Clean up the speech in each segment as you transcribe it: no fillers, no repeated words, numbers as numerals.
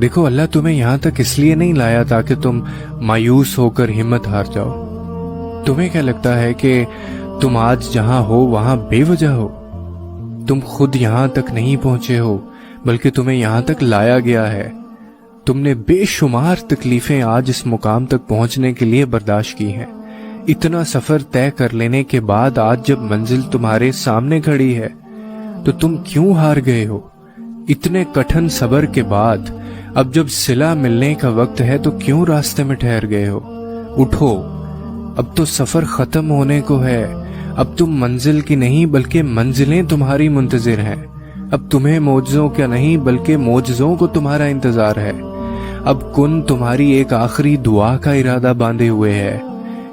دیکھو اللہ تمہیں یہاں تک اس لیے نہیں لایا تاکہ تم مایوس ہو کر ہمت ہار جاؤ۔ تمہیں کیا لگتا ہے کہ تم آج جہاں ہو وہاں بے وجہ ہو؟ تم خود یہاں تک نہیں پہنچے ہو بلکہ تمہیں یہاں تک لایا گیا ہے۔ تم نے بے شمار تکلیفیں آج اس مقام تک پہنچنے کے لیے برداشت کی ہیں۔ اتنا سفر طے کر لینے کے بعد آج جب منزل تمہارے سامنے کھڑی ہے تو تم کیوں ہار گئے ہو؟ اتنے کٹھن صبر کے بعد اب جب صلہ ملنے کا وقت ہے تو کیوں راستے میں ٹھہر گئے ہو؟ اٹھو، اب تو سفر ختم ہونے کو ہے۔ اب تم منزل کی نہیں بلکہ منزلیں تمہاری منتظر ہیں۔ اب تمہیں معجزوں کا نہیں بلکہ معجزوں کو تمہارا انتظار ہے۔ اب کن تمہاری ایک آخری دعا کا ارادہ باندھے ہوئے ہے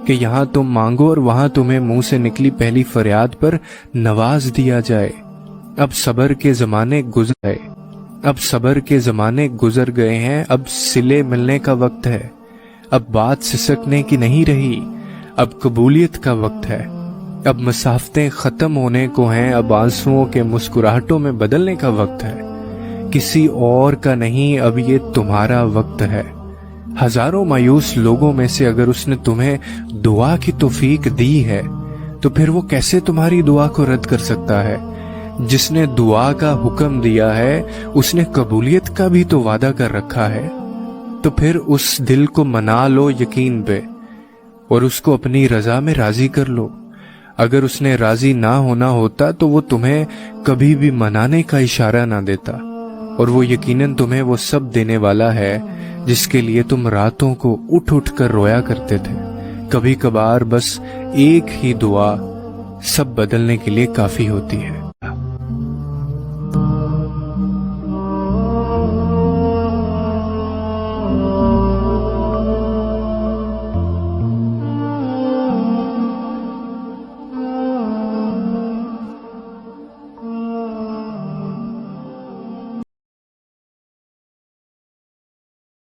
کہ یہاں تم مانگو اور وہاں تمہیں منہ سے نکلی پہلی فریاد پر نواز دیا جائے۔ اب صبر کے زمانے گزر گئے، اب صبر کے زمانے گزر گئے ہیں، اب صلے ملنے کا وقت ہے۔ اب بات سسکنے کی نہیں رہی، اب قبولیت کا وقت ہے۔ اب مسافتیں ختم ہونے کو ہیں، اب آنسوؤں کے مسکراہٹوں میں بدلنے کا وقت ہے۔ کسی اور کا نہیں، اب یہ تمہارا وقت ہے۔ ہزاروں مایوس لوگوں میں سے اگر اس نے تمہیں دعا کی توفیق دی ہے تو پھر وہ کیسے تمہاری دعا کو رد کر سکتا ہے؟ جس نے دعا کا حکم دیا ہے اس نے قبولیت کا بھی تو وعدہ کر رکھا ہے۔ تو پھر اس دل کو منا لو یقین پہ اور اس کو اپنی رضا میں راضی کر لو۔ اگر اس نے راضی نہ ہونا ہوتا تو وہ تمہیں کبھی بھی منانے کا اشارہ نہ دیتا، اور وہ یقیناً تمہیں وہ سب دینے والا ہے جس کے لیے تم راتوں کو اٹھ اٹھ کر رویا کرتے تھے۔ کبھی کبھار بس ایک ہی دعا سب بدلنے کے لیے کافی ہوتی ہے۔